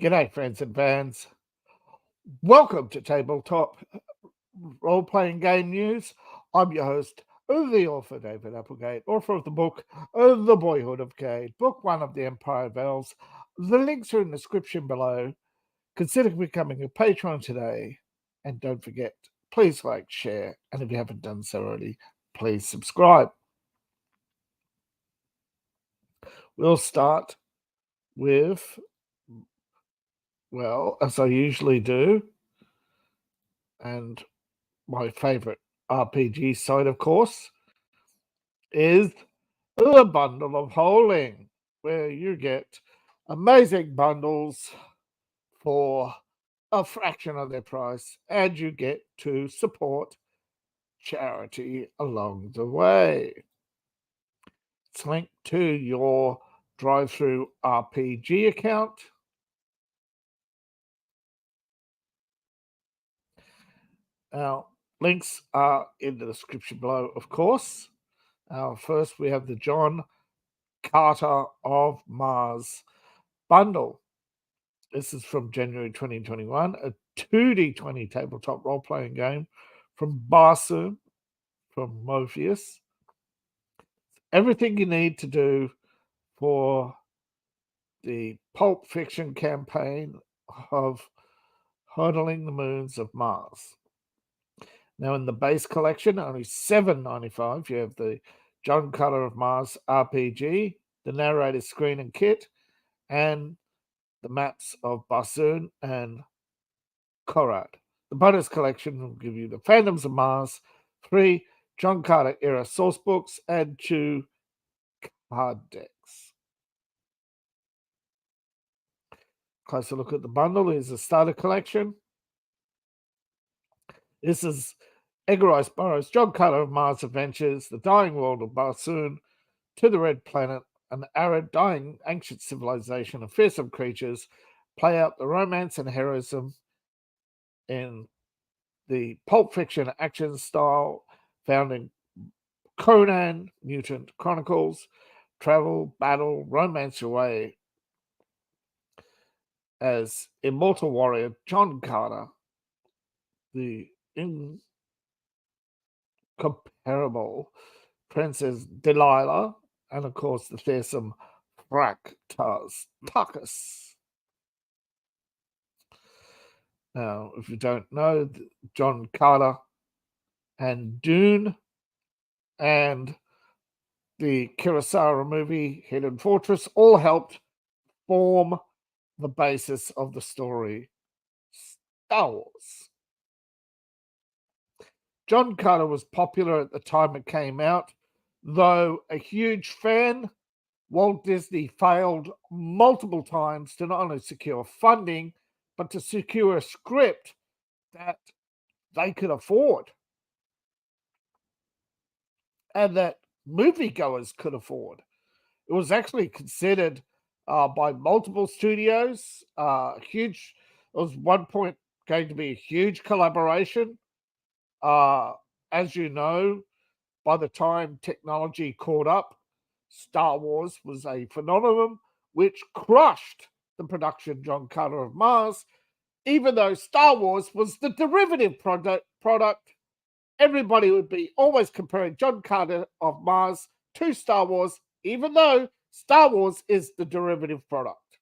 G'day, friends and fans. Welcome to Tabletop Role-Playing Game News. I'm your host, the author David Applegate, author of the book The Boyhood of Cade, book 1 of the Empire of Elves. The links are in the description below. Consider becoming a patron today. And don't forget, please like, share, and if you haven't done so already, please subscribe. We'll start with, well, as I usually do, and my favorite RPG site, of course, is the Bundle of Holding, where you get amazing bundles for a fraction of their price, and you get to support charity along the way. It's linked to your Drive-Through RPG account. Now, links are in the description below, of course. First, we have the John Carter of Mars bundle. This is from January 2021, a 2D20 tabletop role-playing game from Barsoom, from Morpheus. Everything you need to do for the Pulp Fiction campaign of Hurdling the Moons of Mars. Now, in the base collection, only $7.95, you have the John Carter of Mars RPG, the narrator's screen and kit, and the maps of Barsoom and Korad. The bonus collection will give you the Phantoms of Mars, 3 John Carter era sourcebooks, and 2 card decks. Closer look at the bundle is the starter collection. This is Edgar Rice Burroughs' John Carter of Mars Adventures, The Dying World of Barsoom, To the Red Planet, an arid, dying, ancient civilization of fearsome creatures play out the romance and heroism in the Pulp Fiction action style found in Conan, Mutant Chronicles. Travel, battle, romance your way as immortal warrior John Carter, the incomparable Princess Delilah, and of course the fearsome Tarkus. Now, if you don't know, John Carter and Dune and the Kurosawa movie Hidden Fortress all helped form the basis of the story Star Wars. John Carter was popular at the time it came out, though a huge fan, Walt Disney failed multiple times to not only secure funding, but to secure a script that they could afford and that moviegoers could afford. It was actually considered by multiple studios huge. It was one point going to be a huge collaboration. As you know, by the time technology caught up, Star Wars was a phenomenon which crushed the production John Carter of Mars. Even though Star Wars was the derivative product, everybody would be always comparing John Carter of Mars to Star Wars, even though Star Wars is the derivative product.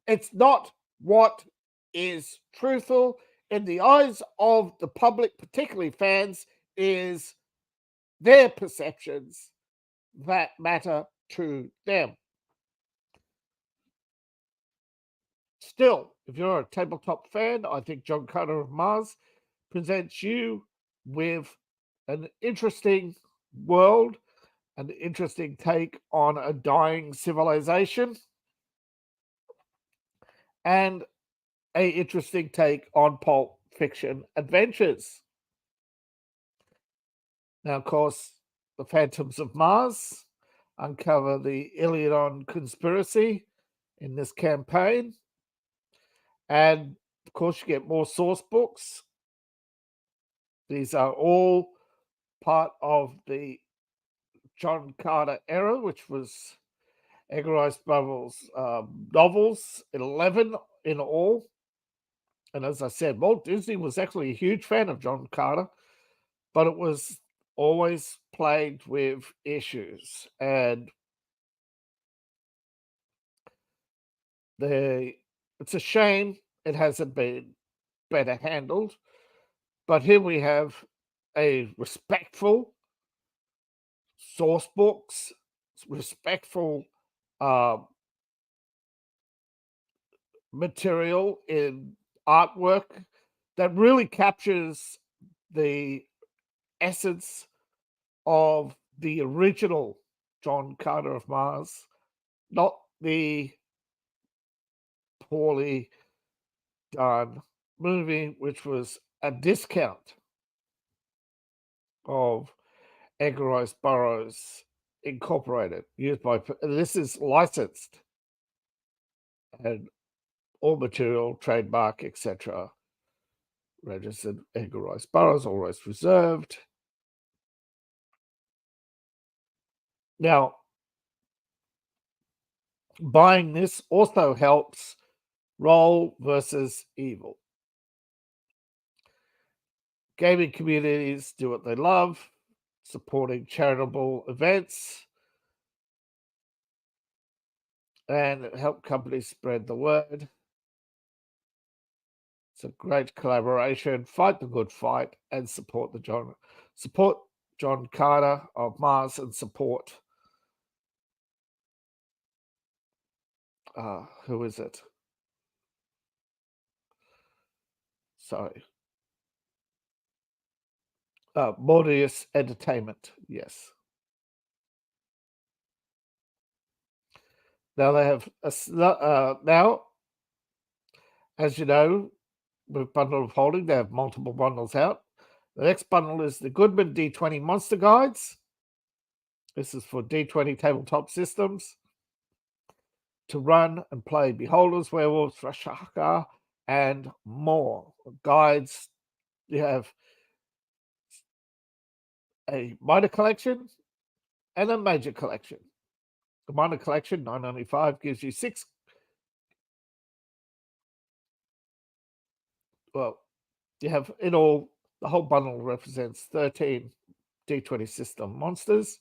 It's not what is truthful in the eyes of the public, particularly fans, is their perceptions that matter to them. Still, if you're a tabletop fan, I think John Carter of Mars presents you with an interesting world, an interesting take on a dying civilization, and an interesting take on Pulp Fiction adventures. Now, of course, the Phantoms of Mars uncover the Ilion conspiracy in this campaign. And, of course, you get more source books. These are all part of the John Carter era, which was Edgar Rice Burroughs novels, 11 in all. And as I said, Walt Disney was actually a huge fan of John Carter, but it was always plagued with issues. And it's a shame it hasn't been better handled. But here we have a respectful source books, respectful material in artwork that really captures the essence of the original John Carter of Mars, not the poorly done movie, which was a discount of Edgar Rice Burroughs Incorporated, used by this is licensed and all material, trademark, etc. Registered Edgar Rice Burroughs, all rights reserved. Now, buying this also helps Role versus Evil. Gaming communities do what they love, supporting charitable events, and help companies spread the word. It's a great collaboration. Fight the good fight and support John Carter of Mars and support who is it? Sorry. Morbius Entertainment, yes. Now they have now, as you know, with Bundle of Holding, they have multiple bundles out. The next bundle is the Goodman D20 Monster Guides. This is for D20 tabletop systems to run and play Beholders, Werewolves, Rashaka, and more. Guides, you have a minor collection and a major collection. The minor collection, $9.95, gives you 6. Well, you have in all, the whole bundle represents 13 D20 system monsters.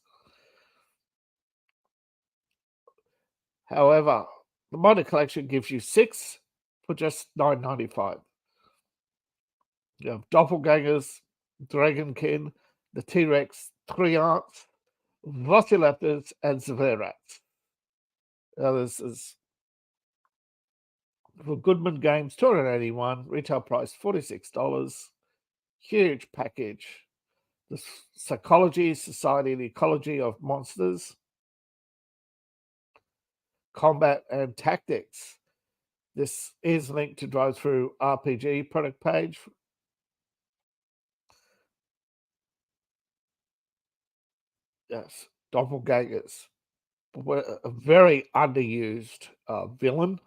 However, the minor collection gives you 6 for just $9.95. You have Doppelgangers, Dragonkin, the T-Rex, Triarchs, Velociraptors, and Zevirats. Now, this is for Goodman Games, $281, retail price $46. Huge package. The Psychology, Society, and Ecology of Monsters, Combat and Tactics. This is linked to Drive Through RPG product page. Yes, Doppelgangers. A very underused villain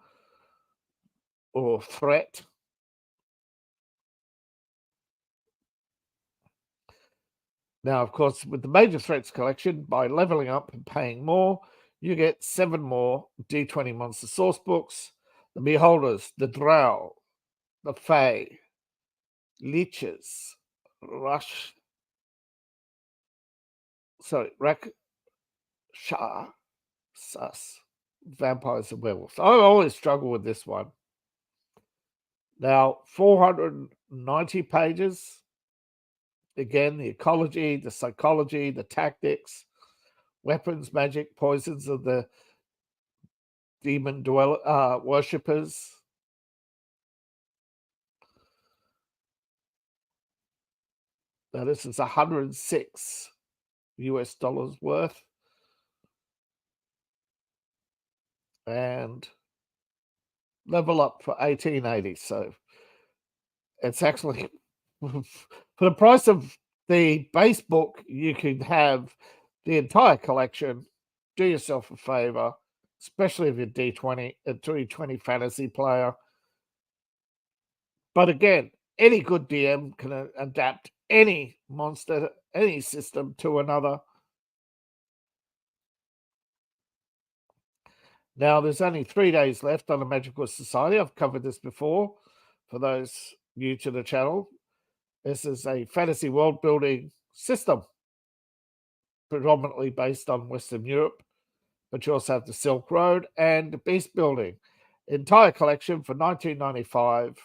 or threat. Now, of course, with the Major Threats collection, by leveling up and paying more, you get 7 more D20 Monster source books. The Beholders, the Drow, the Fey, Leeches, Sus, Vampires and Werewolves. I always struggle with this one. Now, 490 pages. Again, the ecology, the psychology, the tactics, weapons, magic, poisons of the demon worshippers. Now, this is 106 US dollars worth. And level up for 1880. So it's actually for the price of the base book, you can have the entire collection. Do yourself a favor, especially if you're a D20 fantasy player. But again, any good DM can adapt any monster, any system to another. Now, there's only 3 days left on the Magical Society. I've covered this before for those new to the channel. This is a fantasy world building system, predominantly based on Western Europe, but you also have the Silk Road and the Beast Building. Entire collection for $19.95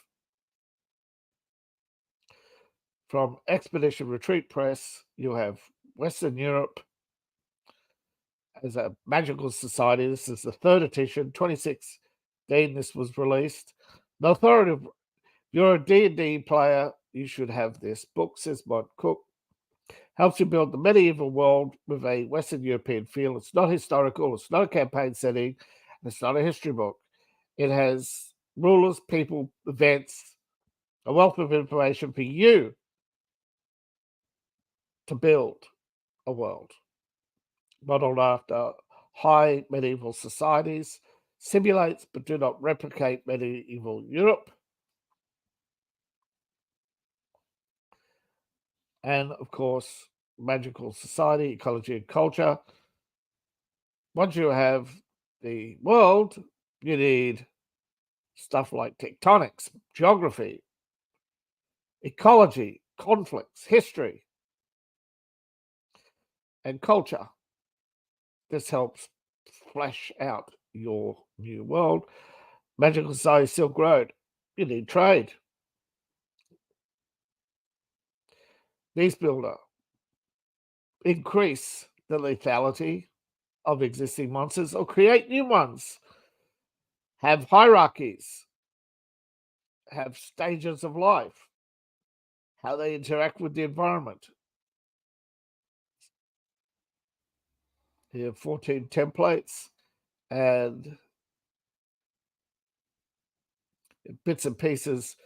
from Expedition Retreat Press. You have Western Europe as a Magical Society. This is the third edition, 2016 this was released. The authority of, you're a D&D player, you should have this book, says Mod Cook. Helps you build the medieval world with a Western European feel. It's not historical, it's not a campaign setting, and it's not a history book. It has rulers, people, events, a wealth of information for you to build a world modeled after high medieval societies, simulates but do not replicate medieval Europe. And of course, magical society, ecology, and culture. Once you have the world, you need stuff like tectonics, geography, ecology, conflicts, history, and culture. This helps flesh out your new world. Magical Society Silk Road, you need trade. Beast Builder, increase the lethality of existing monsters or create new ones. Have hierarchies, have stages of life, how they interact with the environment. You have 14 templates and bits and pieces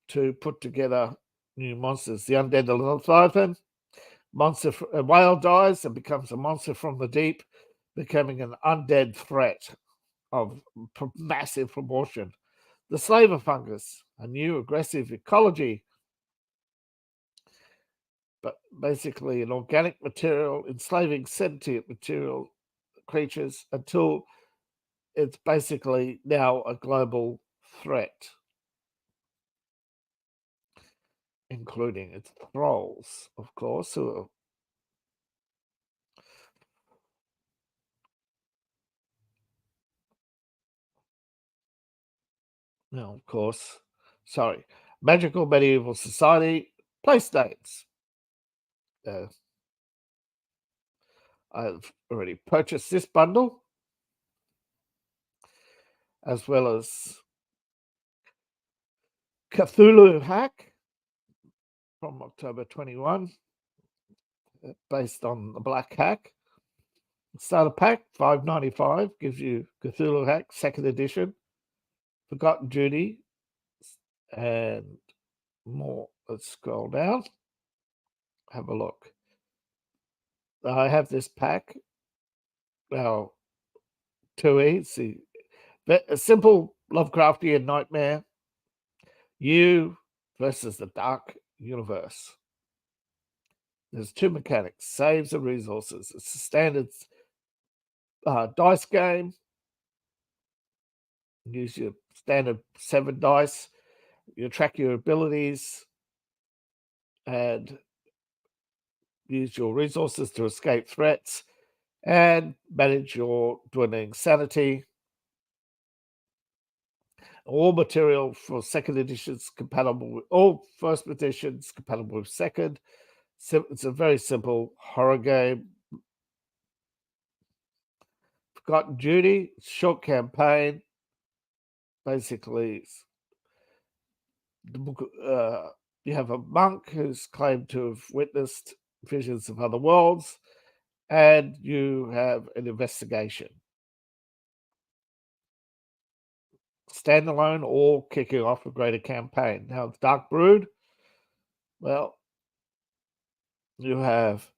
to put together new monsters. The Undead Leviathan, a whale dies and becomes a monster from the deep, becoming an undead threat of massive proportion. The Slaver Fungus, a new aggressive ecology, but basically an organic material enslaving sentient material creatures until it's basically now a global threat, including its thralls, of course, who are now, of course, Magical Medieval Society place names. I've already purchased this bundle, as well as Cthulhu Hack from October 21, based on the Black Hack. Starter pack, $5.95, gives you Cthulhu Hack, 2nd edition, Forgotten Duty, and more. Let's scroll down. Have a look. I have this pack. Now, 2E, see, a simple Lovecraftian nightmare. You versus the dark universe. There's 2 mechanics, saves and resources. It's a standard dice game. Use your standard 7 dice. You track your abilities and use your resources to escape threats and manage your dwindling sanity. All material for 2nd editions compatible with all 1st editions compatible with 2nd. So it's a very simple horror game. Forgotten Duty, short campaign. Basically, the book, you have a monk who's claimed to have witnessed visions of other worlds, and you have an investigation. Standalone or kicking off a greater campaign. Now, Dark Brood, well, you have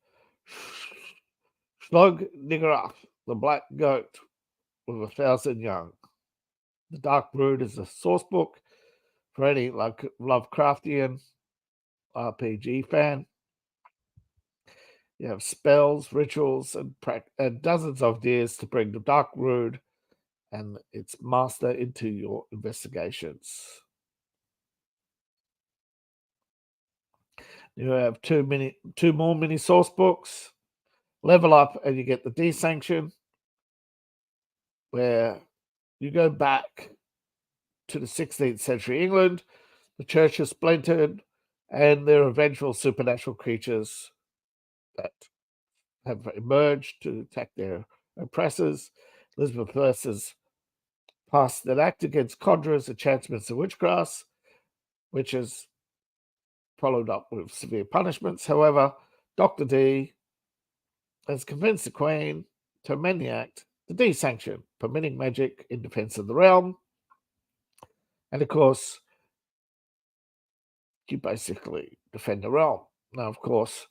Slug Niggurath, the black goat with 1,000 young. The Dark Brood is a source book for any Lovecraftian RPG fan. You have spells, rituals, and dozens of ideas to bring the Dark Brood and it's master into your investigations. You have two more mini source books. Level up and you get the D-Sanction, where you go back to the 16th century England. The church is splintered, and there are vengeful supernatural creatures that have emerged to attack their oppressors. Elizabeth I passed an act against conjurers, enchantments, and witchcrafts, which is followed up with severe punishments. However, Dr. D has convinced the Queen to amend the Act to D-Sanction, permitting magic in defense of the realm. And of course, you basically defend the realm. Now, of course,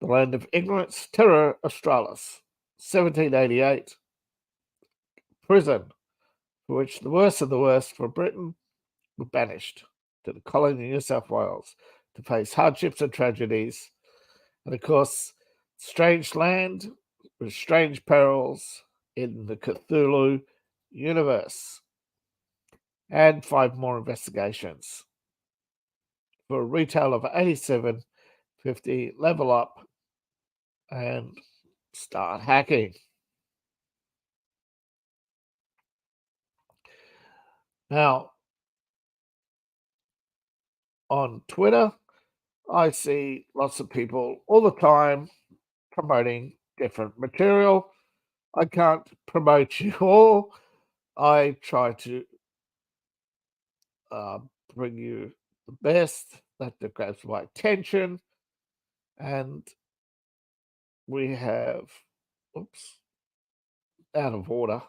the land of ignorance, Terra Australis, 1788, prison, for which the worst of the worst for Britain were banished to the colony of New South Wales to face hardships and tragedies. And of course, strange land with strange perils in the Cthulhu universe. And 5 more investigations. For a retail of $87.50, level up and start hacking. Now, on Twitter, I see lots of people all the time promoting different material. I can't promote you all. I try to bring you the best that grabs my attention. And we have, oops, out of order.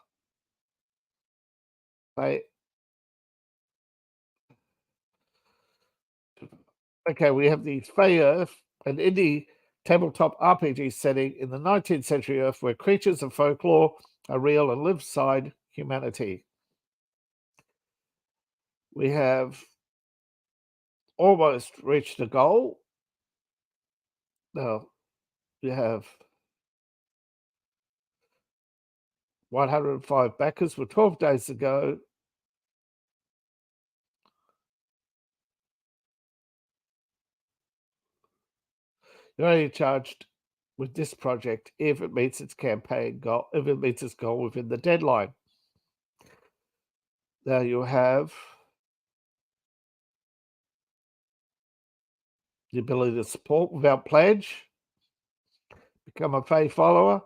Okay, we have the Fey Earth, an indie tabletop RPG setting in the 19th century Earth where creatures and folklore are real and live beside humanity. We have almost reached the goal. Now, you have 105 backers with 12 days to go. You're only charged with this project if it meets its campaign goal, if it meets its goal within the deadline. Now you have the ability to support without pledge, become a Fey follower,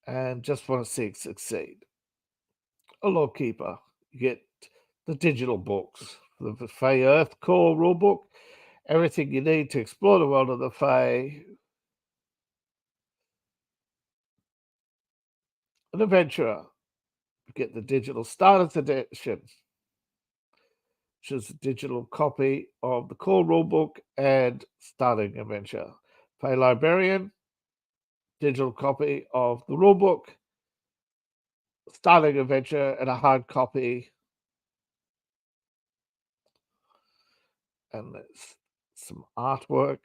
and just want to see it succeed. A Law Keeper, you get the digital books, the Fey Earth core rulebook, everything you need to explore the world of the Fey. An Adventurer, you get the digital starters edition, which is a digital copy of the core rulebook and starting adventure. Fey Librarian, digital copy of the rulebook, starting adventure, and a hard copy. And there's some artwork.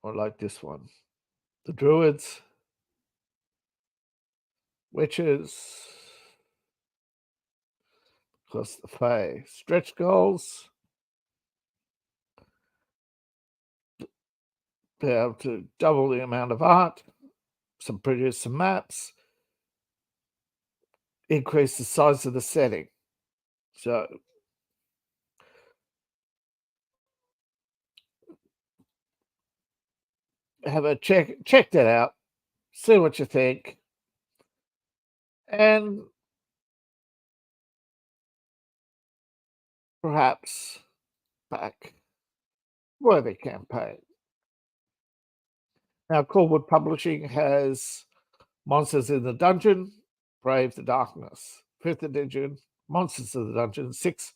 I like this one. The Druids, Witches, plus the Fey. Stretch goals. Be able to double the amount of art, produce some maps, increase the size of the setting. So have a check that out, see what you think, and perhaps back worthy campaign. Now, Cawood Publishing has Monsters in the Dungeon, Brave the Darkness, 5th edition, Monsters of the Dungeon, 6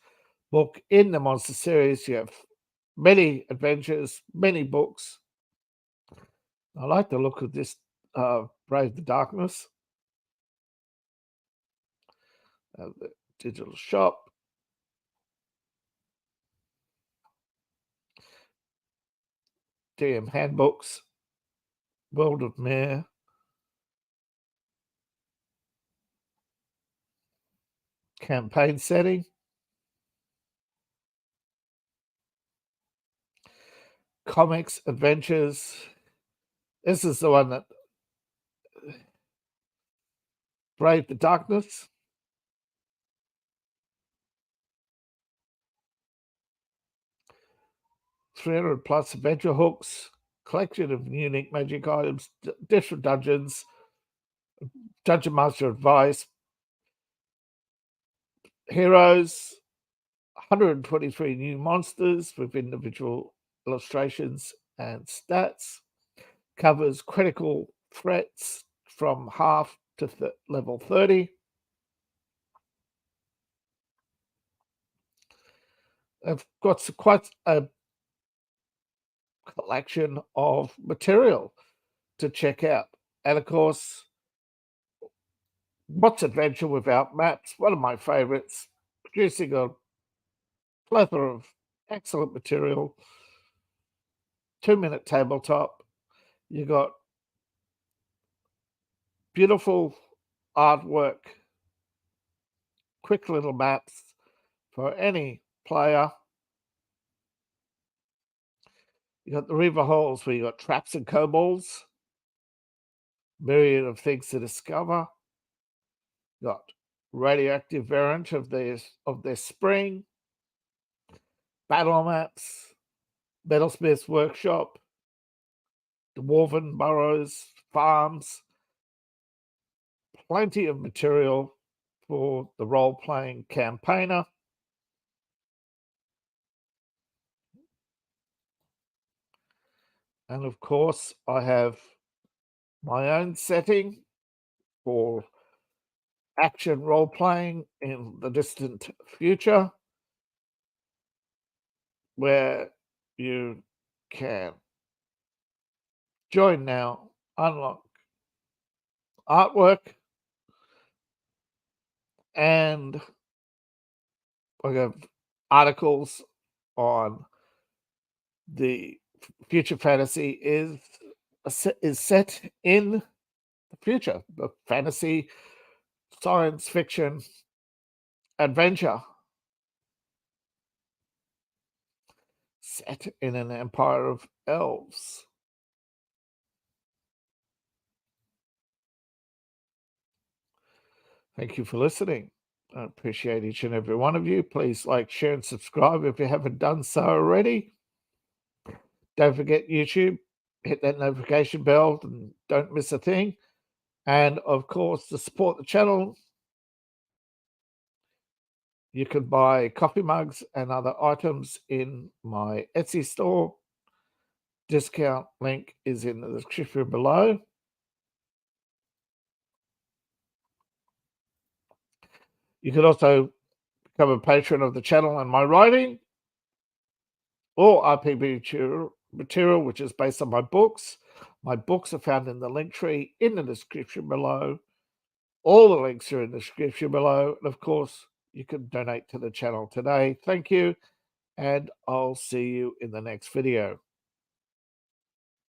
book in the monster series. You have many adventures, many books. I like the look of this Brave the Darkness. The digital shop. DM handbooks. World of Mare. Campaign setting. Comics, adventures. This is the one that Brave the Darkness. 300 plus adventure hooks, collection of unique magic items, different dungeons, Dungeon Master advice, heroes, 123 new monsters with individual illustrations and stats, covers critical threats from half to level 30. I've got quite a collection of material to check out. And of course, what's adventure without maps? One of my favorites, producing a plethora of excellent material. 2-minute tabletop. You got beautiful artwork, quick little maps for any player. You got the river holes where you got traps and kobolds, myriad of things to discover. You got radioactive variant of their spring, battle maps, metalsmith's workshop, dwarven burrows, farms, plenty of material for the role-playing campaigner. And of course, I have my own setting for action role-playing in the distant future, where you can join now, unlock artwork, and I have articles on the future fantasy is set in the future, the fantasy, science fiction, adventure set in an empire of elves. Thank you for listening. I appreciate each and every one of you. Please like, share, and subscribe if you haven't done so already. Don't forget YouTube. Hit that notification bell and don't miss a thing. And of course, to support the channel, you can buy coffee mugs and other items in my Etsy store. Discount link is in the description below. You can also become a patron of the channel and my writing, or RPG material, which is based on my books. My books are found in the link tree in the description below. All the links are in the description below. And of course, you can donate to the channel today. Thank you, and I'll see you in the next video.